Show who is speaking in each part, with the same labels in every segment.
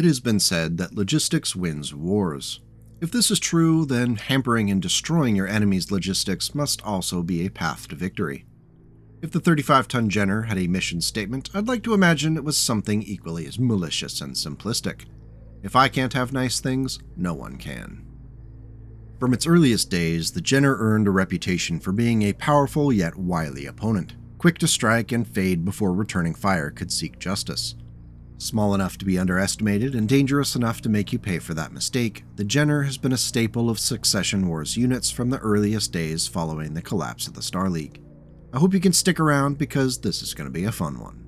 Speaker 1: It has been said that logistics wins wars. If this is true, then hampering and destroying your enemy's logistics must also be a path to victory. If the 35-ton Jenner had a mission statement, I'd like to imagine it was something equally as malicious and simplistic. If I can't have nice things, no one can. From its earliest days, the Jenner earned a reputation for being a powerful yet wily opponent, quick to strike and fade before returning fire could seek justice. Small enough to be underestimated and dangerous enough to make you pay for that mistake, the Jenner has been a staple of Succession Wars units from the earliest days following the collapse of the Star League. I hope you can stick around because this is going to be a fun one.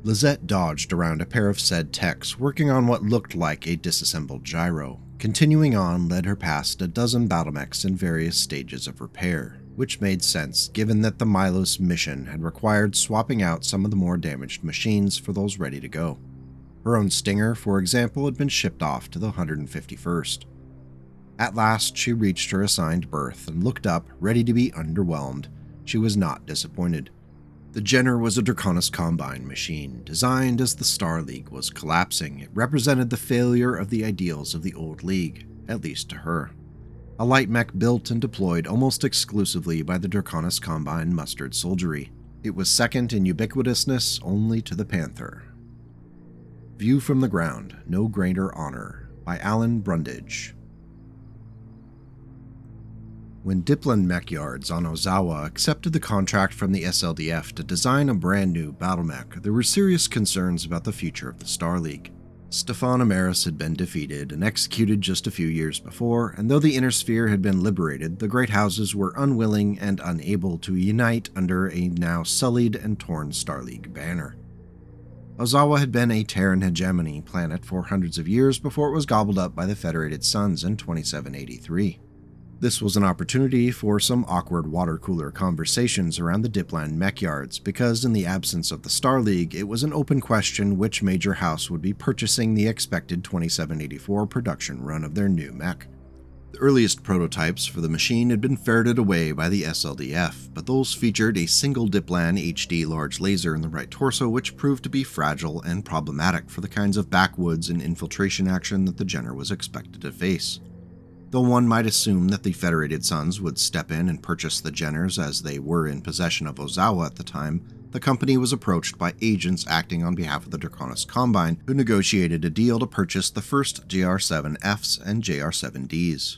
Speaker 1: Lizette dodged around a pair of said techs working on what looked like a disassembled gyro. Continuing on led her past a dozen battlemechs in various stages of repair, which made sense given that the Milos mission had required swapping out some of the more damaged machines for those ready to go. Her own Stinger, for example, had been shipped off to the 151st. At last, she reached her assigned berth and looked up, ready to be underwhelmed. She was not disappointed. The Jenner was a Draconis Combine machine. Designed as the Star League was collapsing, it represented the failure of the ideals of the old League, at least to her. A light mech built and deployed almost exclusively by the Draconis Combine mustard soldiery. It was second in ubiquitousness only to the Panther. View from the Ground, No Greater Honor, by Alan Brundage. When Diplan Mech Yards on Ozawa accepted the contract from the SLDF to design a brand new battlemech, there were serious concerns about the future of the Star League. Stefan Amaris had been defeated and executed just a few years before, and though the Inner Sphere had been liberated, the Great Houses were unwilling and unable to unite under a now sullied and torn Star League banner. Ozawa had been a Terran hegemony planet for hundreds of years before it was gobbled up by the Federated Suns in 2783. This was an opportunity for some awkward water cooler conversations around the Diplan Mech Yards because in the absence of the Star League, it was an open question which major house would be purchasing the expected 2784 production run of their new mech. The earliest prototypes for the machine had been ferreted away by the SLDF, but those featured a single Diplan HD large laser in the right torso which proved to be fragile and problematic for the kinds of backwoods and infiltration action that the Jenner was expected to face. Though one might assume that the Federated Suns would step in and purchase the Jenners as they were in possession of Ozawa at the time, the company was approached by agents acting on behalf of the Draconis Combine, who negotiated a deal to purchase the first JR7Fs and JR7Ds.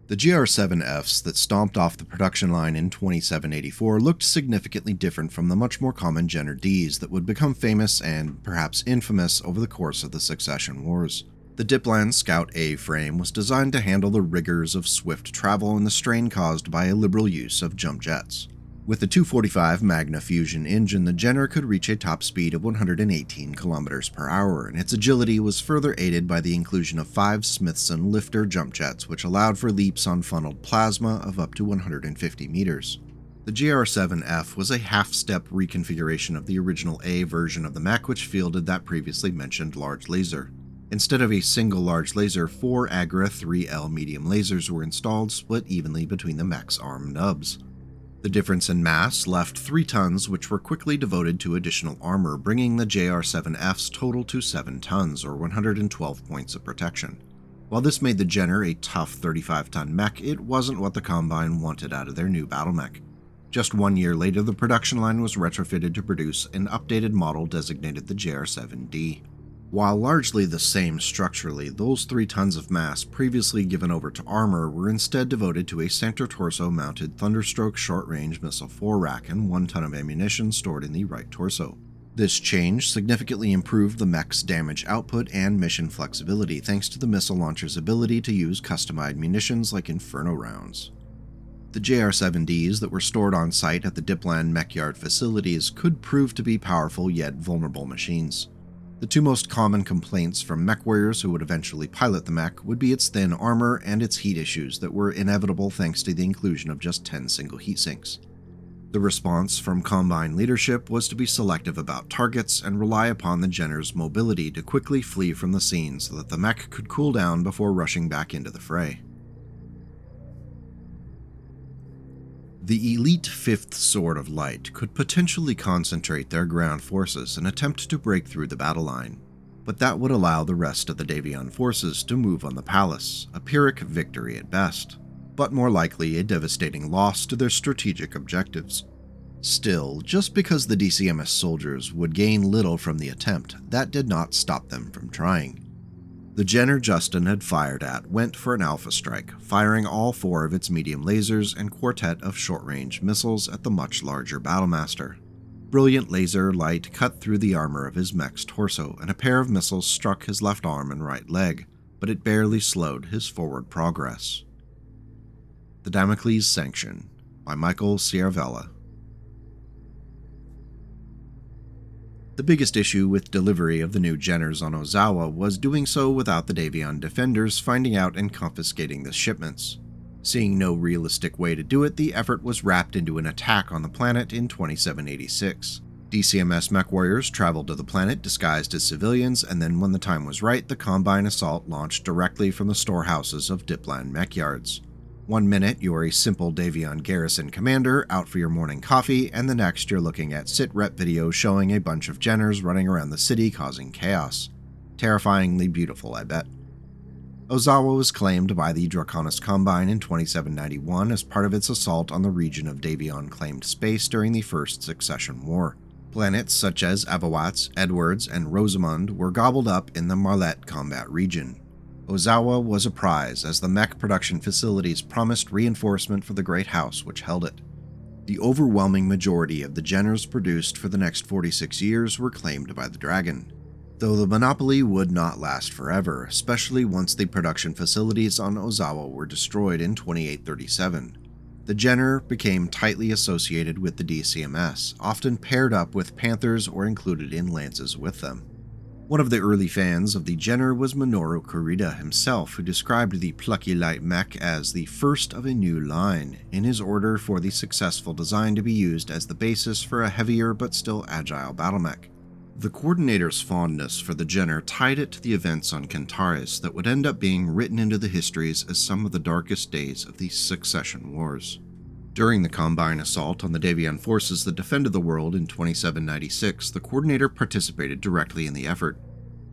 Speaker 1: The JR7Fs that stomped off the production line in 2784 looked significantly different from the much more common Jenner Ds that would become famous and perhaps infamous over the course of the Succession Wars. The Diplan Scout A frame was designed to handle the rigors of swift travel and the strain caused by a liberal use of jump jets. With the 245 Magna Fusion engine, the Jenner could reach a top speed of 118 km per hour, and its agility was further aided by the inclusion of 5 Smithson lifter jump jets, which allowed for leaps on funneled plasma of up to 150 meters. The JR7F was a half-step reconfiguration of the original A version of the mech, which fielded that previously mentioned large laser. Instead of a single large laser, 4 Agra 3L medium lasers were installed, split evenly between the mech's arm nubs. The difference in mass left 3 tons, which were quickly devoted to additional armor, bringing the JR7F's total to 7 tons, or 112 points of protection. While this made the Jenner a tough 35-ton mech, it wasn't what the Combine wanted out of their new battle mech. Just 1 year later, the production line was retrofitted to produce an updated model designated the JR7D. While largely the same structurally, those 3 tons of mass previously given over to armor were instead devoted to a center torso-mounted Thunderstroke short-range missile forerack and 1 ton of ammunition stored in the right torso. This change significantly improved the mech's damage output and mission flexibility thanks to the missile launcher's ability to use customized munitions like Inferno rounds. The JR7Ds that were stored on site at the Diplan Mechyard facilities could prove to be powerful yet vulnerable machines. The two most common complaints from mech warriors who would eventually pilot the mech would be its thin armor and its heat issues that were inevitable thanks to the inclusion of just 10 single heat sinks. The response from Combine leadership was to be selective about targets and rely upon the Jenner's mobility to quickly flee from the scene so that the mech could cool down before rushing back into the fray. The elite 5th Sword of Light could potentially concentrate their ground forces and attempt to break through the battle line, but that would allow the rest of the Davion forces to move on the palace, a Pyrrhic victory at best, but more likely a devastating loss to their strategic objectives. Still, just because the DCMS soldiers would gain little from the attempt, that did not stop them from trying. The Jenner Justin had fired at went for an alpha strike, firing all 4 of its medium lasers and quartet of short-range missiles at the much larger Battlemaster. Brilliant laser light cut through the armor of his mech's torso, and a pair of missiles struck his left arm and right leg, but it barely slowed his forward progress. The Damocles Sanction by Michael Sierravella. The biggest issue with delivery of the new Jenners on Ozawa was doing so without the Davion defenders finding out and confiscating the shipments. Seeing no realistic way to do it, the effort was wrapped into an attack on the planet in 2786. DCMS mech warriors traveled to the planet disguised as civilians, and then when the time was right, the Combine assault launched directly from the storehouses of Diplan mech yards. 1 minute you're a simple Davion garrison commander out for your morning coffee, and the next you're looking at sit-rep videos showing a bunch of Jenners running around the city causing chaos. Terrifyingly beautiful, I bet. Ozawa was claimed by the Draconis Combine in 2791 as part of its assault on the region of Davion-claimed space during the First Succession War. Planets such as Avawatz, Edwards, and Rosamund were gobbled up in the Marlette combat region. Ozawa was a prize, as the mech production facilities promised reinforcement for the great house which held it. The overwhelming majority of the Jenners produced for the next 46 years were claimed by the Dragon, though the monopoly would not last forever, especially once the production facilities on Ozawa were destroyed in 2837. The Jenner became tightly associated with the DCMS, often paired up with Panthers or included in lances with them. One of the early fans of the Jenner was Minoru Kurita himself, who described the plucky light mech as the first of a new line, in his order for the successful design to be used as the basis for a heavier but still agile battle mech. The coordinator's fondness for the Jenner tied it to the events on Kentaris that would end up being written into the histories as some of the darkest days of the Succession Wars. During the Combine assault on the Davion forces that defended the world in 2796, the coordinator participated directly in the effort.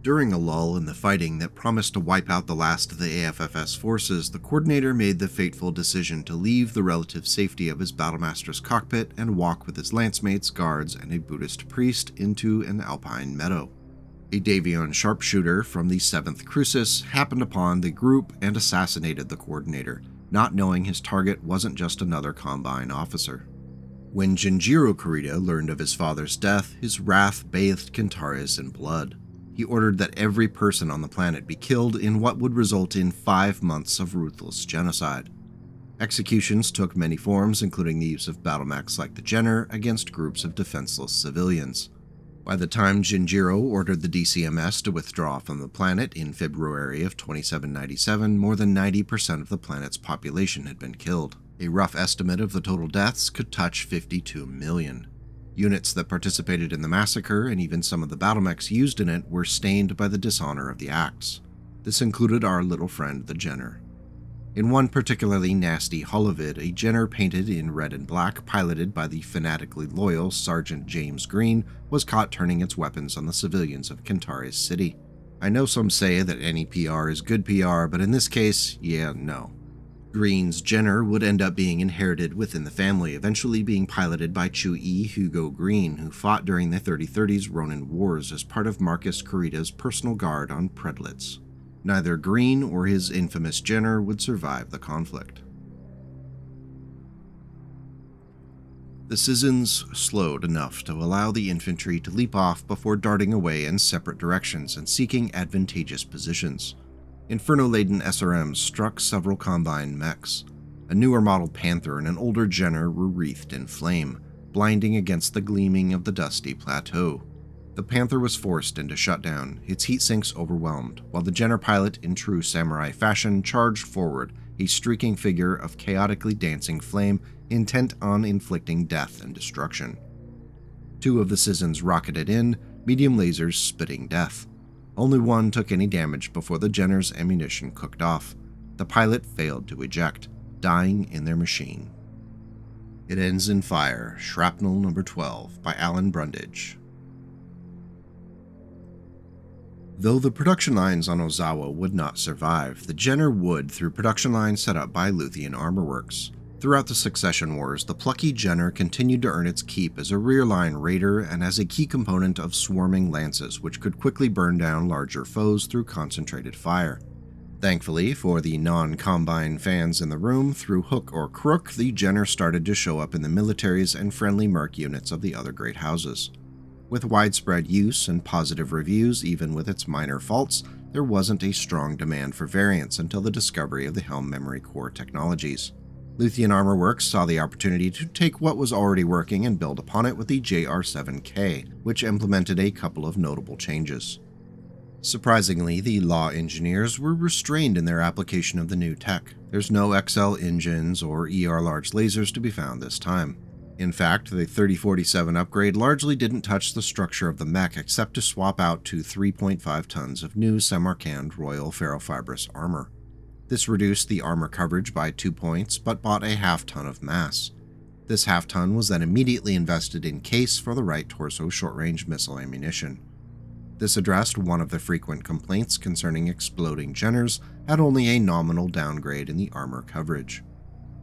Speaker 1: During a lull in the fighting that promised to wipe out the last of the AFFS forces, the coordinator made the fateful decision to leave the relative safety of his Battlemaster's cockpit and walk with his lancemates, guards, and a Buddhist priest into an alpine meadow. A Davion sharpshooter from the 7th Crucis happened upon the group and assassinated the coordinator, not knowing his target wasn't just another Combine officer. When Jinjiro Kurita learned of his father's death, his wrath bathed Kentaris in blood. He ordered that every person on the planet be killed in what would result in 5 months of ruthless genocide. Executions took many forms, including the use of battle mechs like the Jenner against groups of defenseless civilians. By the time Jinjiro ordered the DCMS to withdraw from the planet in February of 2797, more than 90% of the planet's population had been killed. A rough estimate of the total deaths could touch 52 million. Units that participated in the massacre, and even some of the battle mechs used in it, were stained by the dishonor of the acts. This included our little friend the Jenner. In one particularly nasty holovid, a Jenner painted in red and black, piloted by the fanatically loyal Sergeant James Green, was caught turning its weapons on the civilians of Kentaris City. I know some say that any PR is good PR, but in this case, no. Green's Jenner would end up being inherited within the family, eventually being piloted by Chu-E Hugo Green, who fought during the 3030s Ronin Wars as part of Marcus Kurita's personal guard on Predlitz. Neither Green or his infamous Jenner would survive the conflict. The citizens slowed enough to allow the infantry to leap off before darting away in separate directions and seeking advantageous positions. Inferno-laden SRMs struck several combine mechs. A newer model Panther and an older Jenner were wreathed in flame, blinding against the gleaming of the dusty plateau. The Panther was forced into shutdown, its heat sinks overwhelmed, while the Jenner pilot, in true samurai fashion, charged forward, a streaking figure of chaotically dancing flame intent on inflicting death and destruction. Two of the citizens rocketed in, medium lasers spitting death. Only one took any damage before the Jenner's ammunition cooked off. The pilot failed to eject, dying in their machine. It ends in fire, Shrapnel number 12 by Alan Brundage. Though the production lines on Ozawa would not survive, the Jenner would through production lines set up by Luthien Armor Works. Throughout the Succession Wars, the plucky Jenner continued to earn its keep as a rear-line raider and as a key component of swarming lances, which could quickly burn down larger foes through concentrated fire. Thankfully, for the non-Combine fans in the room, through hook or crook, the Jenner started to show up in the militaries and friendly merc units of the other great houses. With widespread use and positive reviews, even with its minor faults, there wasn't a strong demand for variants until the discovery of the Helm Memory Core technologies. Luthien Armor Works saw the opportunity to take what was already working and build upon it with the JR7K, which implemented a couple of notable changes. Surprisingly, the Law engineers were restrained in their application of the new tech. There's no XL engines or ER large lasers to be found this time. In fact, the 3047 upgrade largely didn't touch the structure of the mech except to swap out to 3.5 tons of new Samarkand Royal Ferrofibrous armor. This reduced the armor coverage by 2 points, but bought a half-ton of mass. This half-ton was then immediately invested in case for the right torso short-range missile ammunition. This addressed one of the frequent complaints concerning exploding Jenners, had only a nominal downgrade in the armor coverage.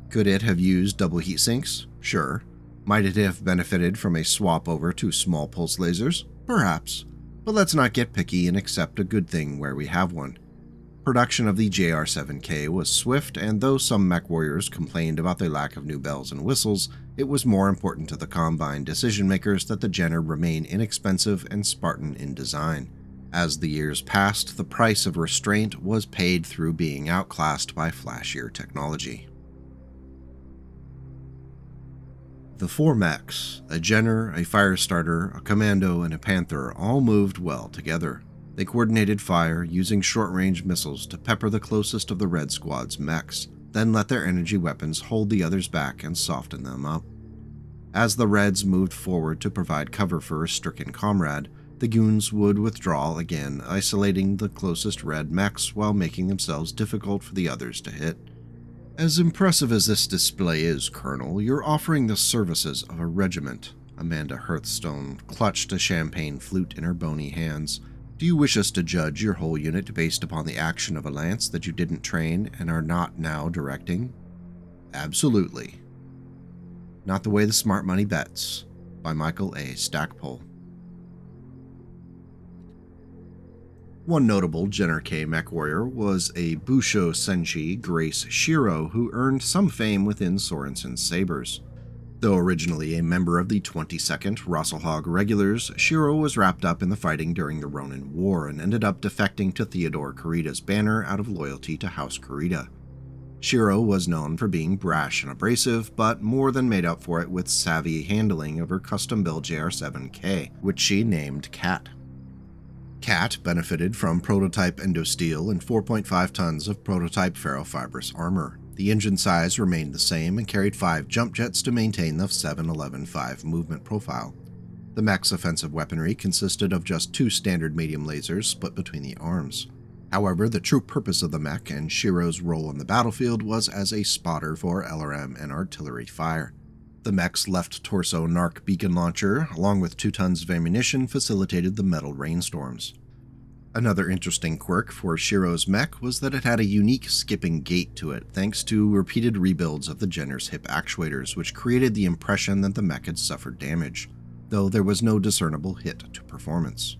Speaker 1: Could it have used double heat sinks? Sure. Might it have benefited from a swap over to small pulse lasers? Perhaps. But let's not get picky and accept a good thing where we have one. Production of the JR7K was swift, and though some mech warriors complained about the lack of new bells and whistles, it was more important to the Combine decision-makers that the Jenner remain inexpensive and Spartan in design. As the years passed, the price of restraint was paid through being outclassed by flashier technology. The four mechs, a Jenner, a Firestarter, a Commando, and a Panther, all moved well together. They coordinated fire, using short-range missiles to pepper the closest of the Red Squad's mechs, then let their energy weapons hold the others back and soften them up. As the Reds moved forward to provide cover for a stricken comrade, the Goons would withdraw again, isolating the closest Red mechs while making themselves difficult for the others to hit. As impressive as this display is, Colonel, you're offering the services of a regiment. Amanda Hearthstone clutched a champagne flute in her bony hands. Do you wish us to judge your whole unit based upon the action of a lance that you didn't train and are not now directing? Absolutely. Not the way the smart money bets, by Michael A. Stackpole. One notable Jenner K mech warrior was a Busho Senshi Grace Shiro, who earned some fame within Sorensen's sabers. Though originally a member of the 22nd Rosselhog Regulars, Shiro was wrapped up in the fighting during the Ronin War and ended up defecting to Theodore Kurita's banner out of loyalty to House Kurita. Shiro was known for being brash and abrasive, but more than made up for it with savvy handling of her custom-built JR7K, which she named Cat. Cat benefited from prototype endosteel and 4.5 tons of prototype ferrofibrous armor. The engine size remained the same and carried 5 jump jets to maintain the 7-11-5 movement profile. The mech's offensive weaponry consisted of just 2 standard medium lasers split between the arms. However, the true purpose of the mech and Shiro's role in the battlefield was as a spotter for LRM and artillery fire. The mech's left torso Narc beacon launcher, along with 2 tons of ammunition, facilitated the metal rainstorms. Another interesting quirk for Shiro's mech was that it had a unique skipping gait to it thanks to repeated rebuilds of the Jenner's hip actuators, which created the impression that the mech had suffered damage, though there was no discernible hit to performance.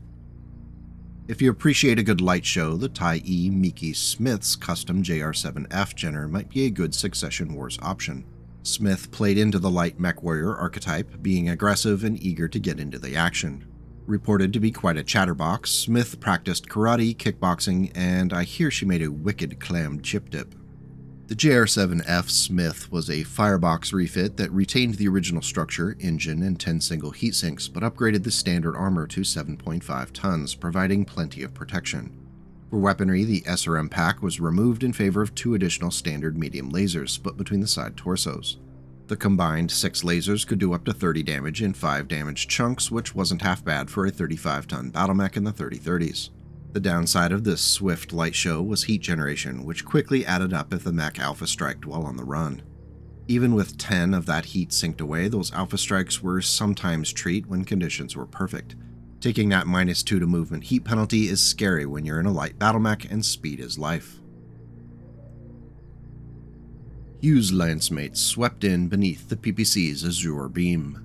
Speaker 1: If you appreciate a good light show, the Tai-i Miki Smith's custom JR7F Jenner might be a good Succession Wars option. Smith played into the light Mechwarrior archetype, being aggressive and eager to get into the action. Reported to be quite a chatterbox, Smith practiced karate, kickboxing, and I hear she made a wicked clam chip dip. The JR7F Smith was a firebox refit that retained the original structure, engine, and 10 single heatsinks, but upgraded the standard armor to 7.5 tons, providing plenty of protection. For weaponry, the SRM pack was removed in favor of 2 additional standard medium lasers split between the side torsos. The combined 6 lasers could do up to 30 damage in 5 damage chunks, which wasn't half bad for a 35-ton battle mech in the 3030s. The downside of this swift light show was heat generation, which quickly added up if the mech alpha striked while on the run. Even with 10 of that heat synced away, those alpha strikes were sometimes treat when conditions were perfect. Taking that -2 to movement heat penalty is scary when you're in a light battle mech and speed is life. Hugh's lancemates swept in beneath the PPC's azure beam.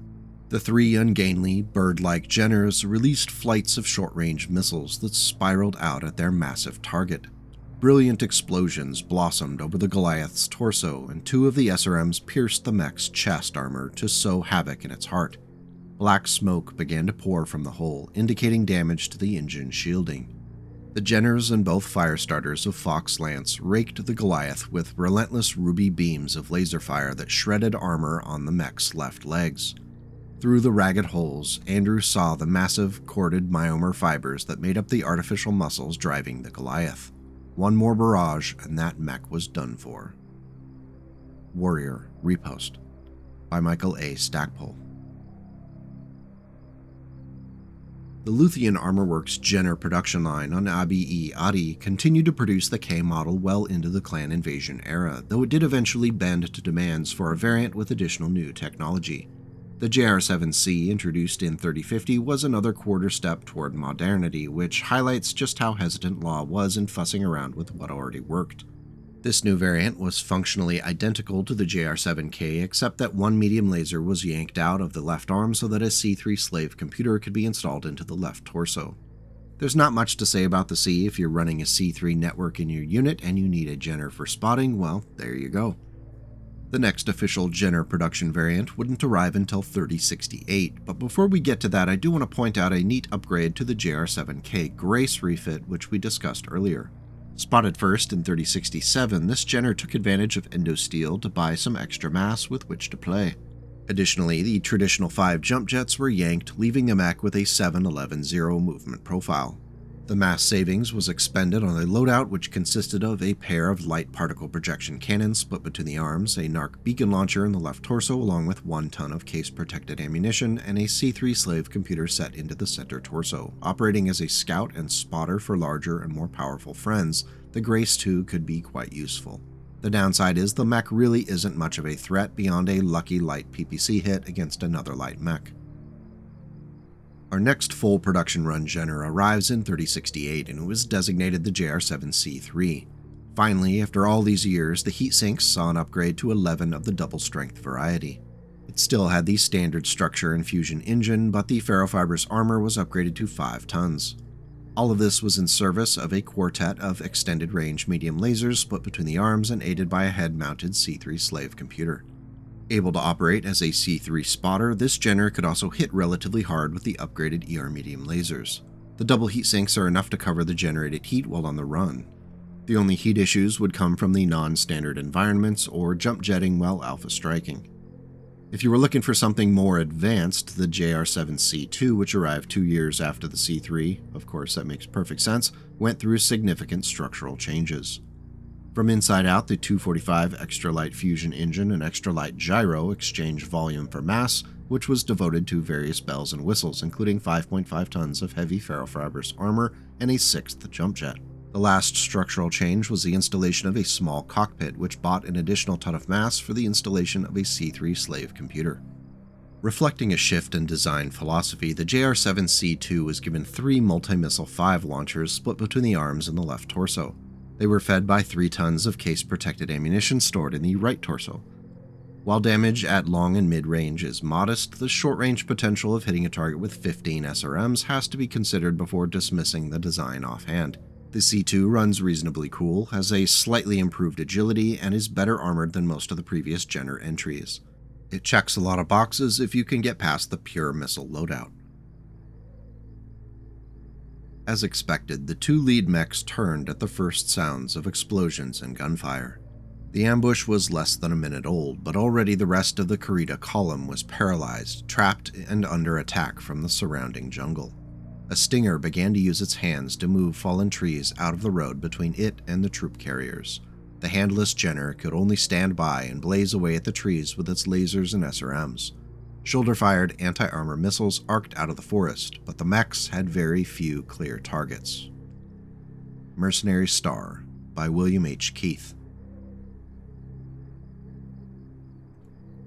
Speaker 1: The 3 ungainly, bird-like Jenners released flights of short-range missiles that spiraled out at their massive target. Brilliant explosions blossomed over the Goliath's torso, and 2 of the SRMs pierced the mech's chest armor to sow havoc in its heart. Black smoke began to pour from the hole, indicating damage to the engine shielding. The Jenners and both firestarters of Fox Lance raked the Goliath with relentless ruby beams of laser fire that shredded armor on the mech's left legs. Through the ragged holes, Andrew saw the massive corded myomer fibers that made up the artificial muscles driving the Goliath. One more barrage and that mech was done for. Warrior Repost by Michael A. Stackpole. The Luthian Armorworks Jenner production line on Eadeh continued to produce the K model well into the clan invasion era, though it did eventually bend to demands for a variant with additional new technology. The JR7C, introduced in 3050, was another quarter step toward modernity, which highlights just how hesitant Law was in fussing around with what already worked. This new variant was functionally identical to the JR7K, except that one medium laser was yanked out of the left arm so that a C3 slave computer could be installed into the left torso. There's not much to say about the C if you're running a C3 network in your unit and you need a Jenner for spotting, well, there you go. The next official Jenner production variant wouldn't arrive until 3068, but before we get to that, I do want to point out a neat upgrade to the JR7K Grace refit, which we discussed earlier. Spotted first in 3067, this Jenner took advantage of endosteel to buy some extra mass with which to play. Additionally, the traditional 5 jump jets were yanked, leaving the mech with a 7-11-0 movement profile. The mass savings was expended on a loadout which consisted of a pair of light particle projection cannons split between the arms, a NARC beacon launcher in the left torso along with 1 ton of case-protected ammunition, and a C3 slave computer set into the center torso. Operating as a scout and spotter for larger and more powerful friends, the Grace 2 could be quite useful. The downside is the mech really isn't much of a threat beyond a lucky light PPC hit against another light mech. Our next full production run Jenner arrives in 3068 and it was designated the JR7C3. Finally, after all these years, the heatsinks saw an upgrade to 11 of the double-strength variety. It still had the standard structure and fusion engine, but the ferrofibrous armor was upgraded to 5 tons. All of this was in service of a quartet of extended-range medium lasers split between the arms and aided by a head-mounted C3 slave computer. Able to operate as a C3 spotter, this Jenner could also hit relatively hard with the upgraded ER medium lasers. The double heat sinks are enough to cover the generated heat while on the run. The only heat issues would come from the non-standard environments or jump jetting while alpha striking. If you were looking for something more advanced, the JR7C2, which arrived 2 years after the C3, of course that makes perfect sense, went through significant structural changes. From inside out, the 245 extra light fusion engine and extra light gyro exchanged volume for mass, which was devoted to various bells and whistles, including 5.5 tons of heavy ferrofibrous armor and a 6th jump jet. The last structural change was the installation of a small cockpit, which bought an additional ton of mass for the installation of a C3 slave computer. Reflecting a shift in design philosophy, the JR7C2 was given 3 multi-missile 5 launchers split between the arms and the left torso. They were fed by 3 tons of case-protected ammunition stored in the right torso. While damage at long and mid-range is modest, the short-range potential of hitting a target with 15 SRMs has to be considered before dismissing the design offhand. The C2 runs reasonably cool, has a slightly improved agility, and is better armored than most of the previous Jenner entries. It checks a lot of boxes if you can get past the pure missile loadout. As expected, the two lead mechs turned at the first sounds of explosions and gunfire. The ambush was less than a minute old, but already the rest of the Kurita column was paralyzed, trapped, and under attack from the surrounding jungle. A Stinger began to use its hands to move fallen trees out of the road between it and the troop carriers. The handless Jenner could only stand by and blaze away at the trees with its lasers and SRMs. Shoulder-fired anti-armor missiles arced out of the forest, but the mechs had very few clear targets. Mercenary Star by William H. Keith.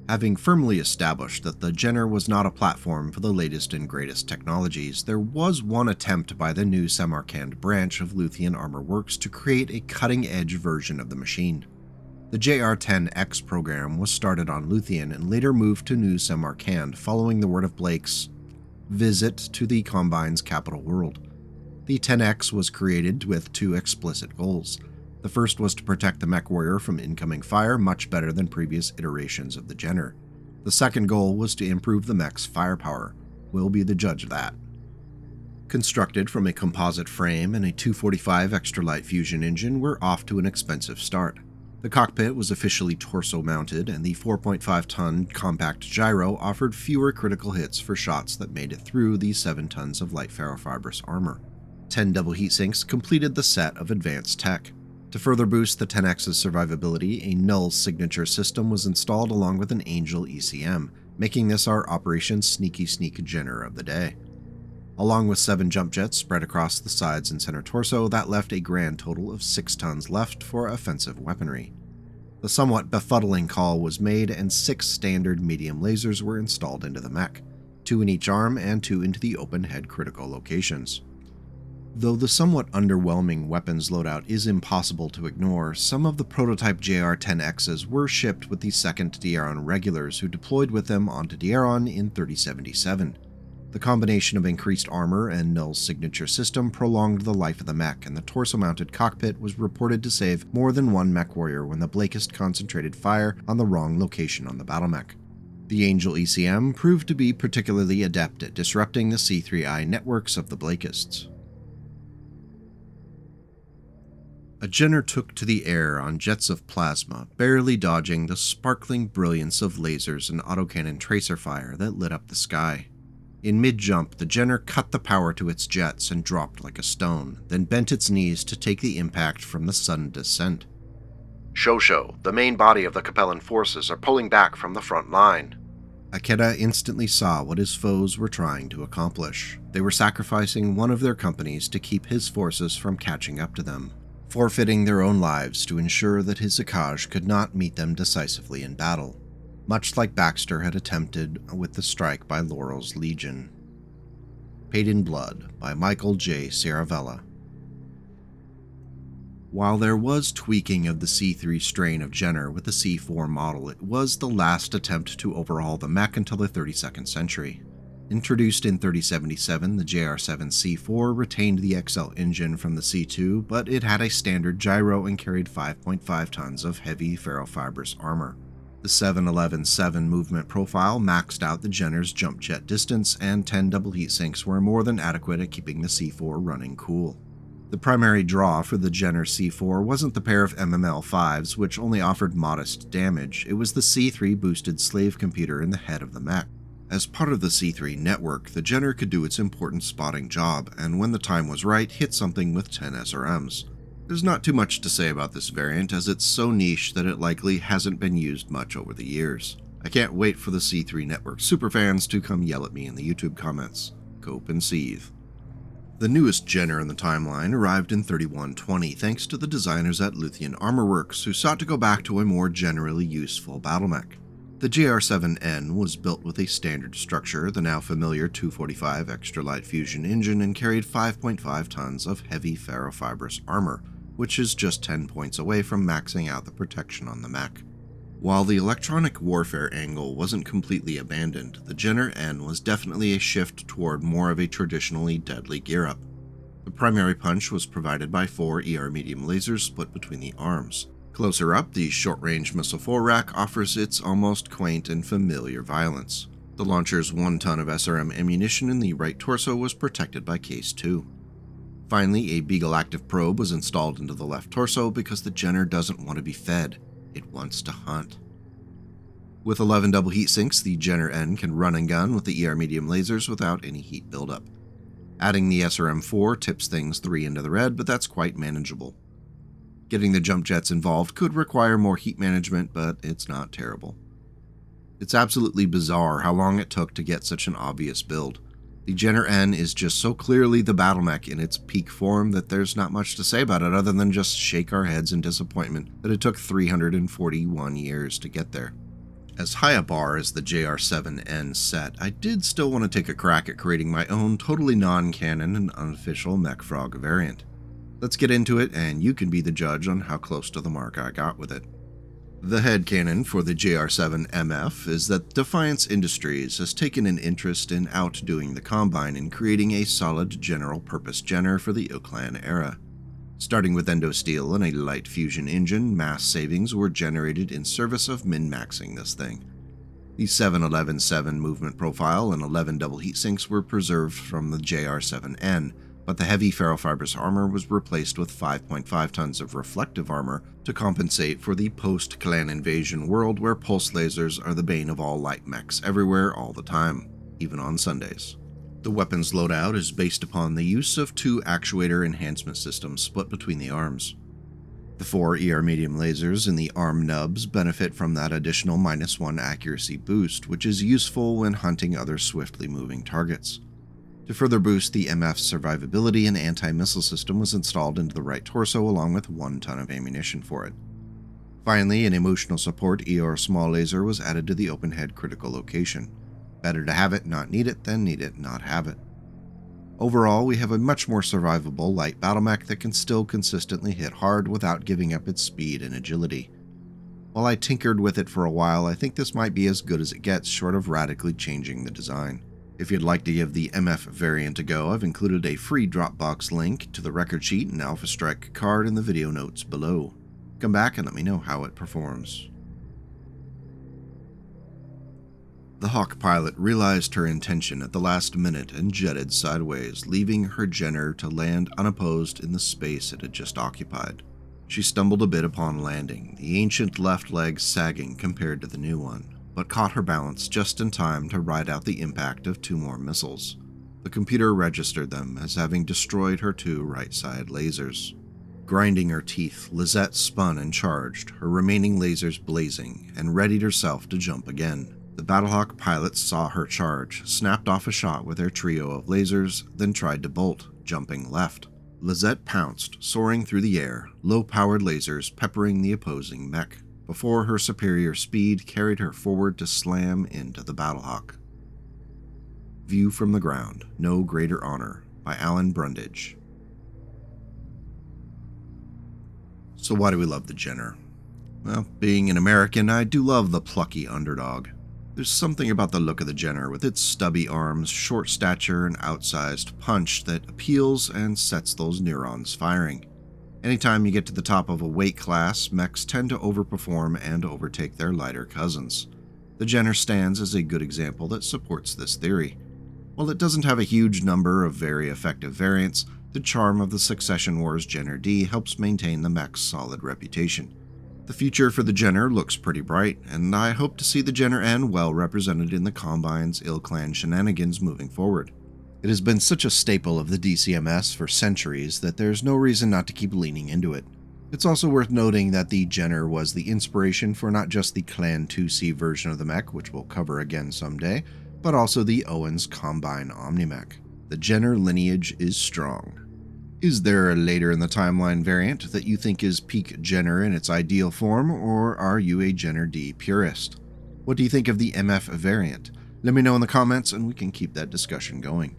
Speaker 1: Having firmly established that the Jenner was not a platform for the latest and greatest technologies, there was one attempt by the new Samarkand branch of Luthian Armor Works to create a cutting-edge version of the machine. The JR10X program was started on Luthian and later moved to New Samarkand following the word of Blake's visit to the Combine's capital world. The 10X was created with two explicit goals. The first was to protect the Mechwarrior from incoming fire much better than previous iterations of the Jenner. The second goal was to improve the mech's firepower. We'll be the judge of that. Constructed from a composite frame and a 245 extra light fusion engine, we're off to an expensive start. The cockpit was officially torso-mounted, and the 4.5-ton compact gyro offered fewer critical hits for shots that made it through the 7 tons of light ferrofibrous armor. 10 double heatsinks completed the set of advanced tech. To further boost the 10X's survivability, a null signature system was installed along with an Angel ECM, making this our Operation Sneaky Sneak Jenner of the day. Along with 7 jump jets spread across the sides and center torso, that left a grand total of 6 tons left for offensive weaponry. The somewhat befuddling call was made and 6 standard medium lasers were installed into the mech, 2 in each arm and 2 into the open head critical locations. Though the somewhat underwhelming weapons loadout is impossible to ignore, some of the prototype JR10Xs were shipped with the second Dieron regulars who deployed with them onto Dieron in 3077. The combination of increased armor and null signature system prolonged the life of the mech, and the torso-mounted cockpit was reported to save more than one Mechwarrior when the Blakist concentrated fire on the wrong location on the battlemech. The Angel ECM proved to be particularly adept at disrupting the C3I networks of the Blakists. A Jenner took to the air on jets of plasma, barely dodging the sparkling brilliance of lasers and autocannon tracer fire that lit up the sky. In mid-jump, the Jenner cut the power to its jets and dropped like a stone, then bent its knees to take the impact from the sudden descent. Show, the main body of the Capellan forces are pulling back from the front line. Eadeh instantly saw what his foes were trying to accomplish. They were sacrificing one of their companies to keep his forces from catching up to them, forfeiting their own lives to ensure that his Akaj could not meet them decisively in battle, much like Baxter had attempted with the strike by Laurel's Legion. Paid in Blood by Michael J. Ciaravella. While there was tweaking of the C3 strain of Jenner with the C4 model, it was the last attempt to overhaul the mech until the 32nd century. Introduced in 3077, the JR7C4 retained the XL engine from the C2, but it had a standard gyro and carried 5.5 tons of heavy ferrofibrous armor. The 711-7 movement profile maxed out the Jenner's jump jet distance, and 10 double heatsinks were more than adequate at keeping the C4 running cool. The primary draw for the Jenner C4 wasn't the pair of MML-5s, which only offered modest damage. It was the C3 boosted slave computer in the head of the mech. As part of the C3 network, the Jenner could do its important spotting job, and when the time was right, hit something with 10 SRMs. There's not too much to say about this variant, as it's so niche that it likely hasn't been used much over the years. I can't wait for the C3 network superfans to come yell at me in the YouTube comments. Cope and seethe. The newest Jenner in the timeline arrived in 3120 thanks to the designers at Luthian Armor Works, who sought to go back to a more generally useful battlemech. The JR7N was built with a standard structure, the now familiar 245 extra light fusion engine, and carried 5.5 tons of heavy ferrofibrous armor, which is just 10 points away from maxing out the protection on the mech. While the electronic warfare angle wasn't completely abandoned, the Jenner N was definitely a shift toward more of a traditionally deadly gear-up. The primary punch was provided by 4 ER medium lasers split between the arms. Closer up, the short-range missile forerack offers its almost quaint and familiar violence. The launcher's 1 ton of SRM ammunition in the right torso was protected by Case 2. Finally, a Beagle active probe was installed into the left torso because the Jenner doesn't want to be fed, it wants to hunt. With 11 double heat sinks, the Jenner N can run and gun with the ER medium lasers without any heat buildup. Adding the SRM-4 tips things 3 into the red, but that's quite manageable. Getting the jump jets involved could require more heat management, but it's not terrible. It's absolutely bizarre how long it took to get such an obvious build. The Jenner N is just so clearly the battle mech in its peak form that there's not much to say about it other than just shake our heads in disappointment that it took 341 years to get there. As high a bar as the JR7N set, I did still want to take a crack at creating my own totally non-canon and unofficial Mech Frog variant. Let's get into it, and you can be the judge on how close to the mark I got with it. The headcanon for the JR7MF is that Defiance Industries has taken an interest in outdoing the Combine in creating a solid general-purpose Jenner for the IlClan era. Starting with endosteel and a light fusion engine, mass savings were generated in service of min-maxing this thing. The 7-11-7 movement profile and 11 double heat sinks were preserved from the JR7N, but the heavy ferrofibrous armor was replaced with 5.5 tons of reflective armor to compensate for the post-clan invasion world where pulse lasers are the bane of all light mechs everywhere all the time, even on Sundays. The weapons loadout is based upon the use of 2 actuator enhancement systems split between the arms. The 4 ER medium lasers in the arm nubs benefit from that additional -1 accuracy boost, which is useful when hunting other swiftly moving targets. To further boost the MF's survivability, an anti-missile system was installed into the right torso along with 1 ton of ammunition for it. Finally, an emotional support ER small laser was added to the open head critical location. Better to have it, not need it, than need it, not have it. Overall, we have a much more survivable light battle mech that can still consistently hit hard without giving up its speed and agility. While I tinkered with it for a while, I think this might be as good as it gets short of radically changing the design. If you'd like to give the MF variant a go, I've included a free Dropbox link to the record sheet and Alpha Strike card in the video notes below. Come back and let me know how it performs. The Hawk pilot realized her intention at the last minute and jetted sideways, leaving her Jenner to land unopposed in the space it had just occupied. She stumbled a bit upon landing, the ancient left leg sagging compared to the new one, but caught her balance just in time to ride out the impact of 2 more missiles. The computer registered them as having destroyed her 2 right-side lasers. Grinding her teeth, Lizette spun and charged, her remaining lasers blazing, and readied herself to jump again. The Battlehawk pilot saw her charge, snapped off a shot with their trio of lasers, then tried to bolt, jumping left. Lizette pounced, soaring through the air, low-powered lasers peppering the opposing mech, before her superior speed carried her forward to slam into the Battlehawk. View from the Ground, No Greater Honor, by Alan Brundage. So why do we love the Jenner? Well, being an American, I do love the plucky underdog. There's something about the look of the Jenner with its stubby arms, short stature, and outsized punch that appeals and sets those neurons firing. Anytime you get to the top of a weight class, mechs tend to overperform and overtake their lighter cousins. The Jenner stands as a good example that supports this theory. While it doesn't have a huge number of very effective variants, the charm of the Succession Wars Jenner D helps maintain the mech's solid reputation. The future for the Jenner looks pretty bright, and I hope to see the Jenner N well represented in the Combine's IlClan shenanigans moving forward. It has been such a staple of the DCMS for centuries that there's no reason not to keep leaning into it. It's also worth noting that the Jenner was the inspiration for not just the Clan 2C version of the mech, which we'll cover again someday, but also the Owens Combine Omnimech. The Jenner lineage is strong. Is there a later in the timeline variant that you think is peak Jenner in its ideal form, or are you a Jenner D purist? What do you think of the MF variant? Let me know in the comments and we can keep that discussion going.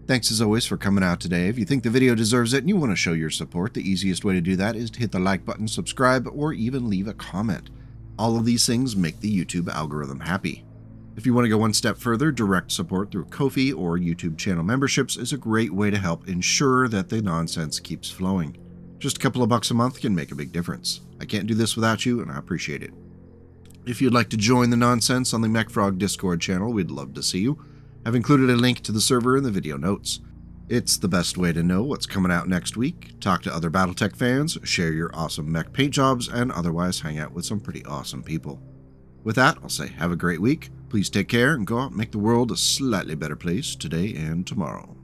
Speaker 1: Thanks as always for coming out today. If you think the video deserves it and you want to show your support, the easiest way to do that is to hit the like button, subscribe, or even leave a comment. All of these things make the YouTube algorithm happy. If you want to go one step further, direct support through Ko-fi or YouTube channel memberships is a great way to help ensure that the nonsense keeps flowing. Just a couple of bucks a month can make a big difference. I can't do this without you, and I appreciate it. If you'd like to join the nonsense on the MechFrog Discord channel, we'd love to see you. I've included a link to the server in the video notes. It's the best way to know what's coming out next week, talk to other BattleTech fans, share your awesome mech paint jobs, and otherwise hang out with some pretty awesome people. With that, I'll say have a great week. Please take care and go out and make the world a slightly better place today and tomorrow.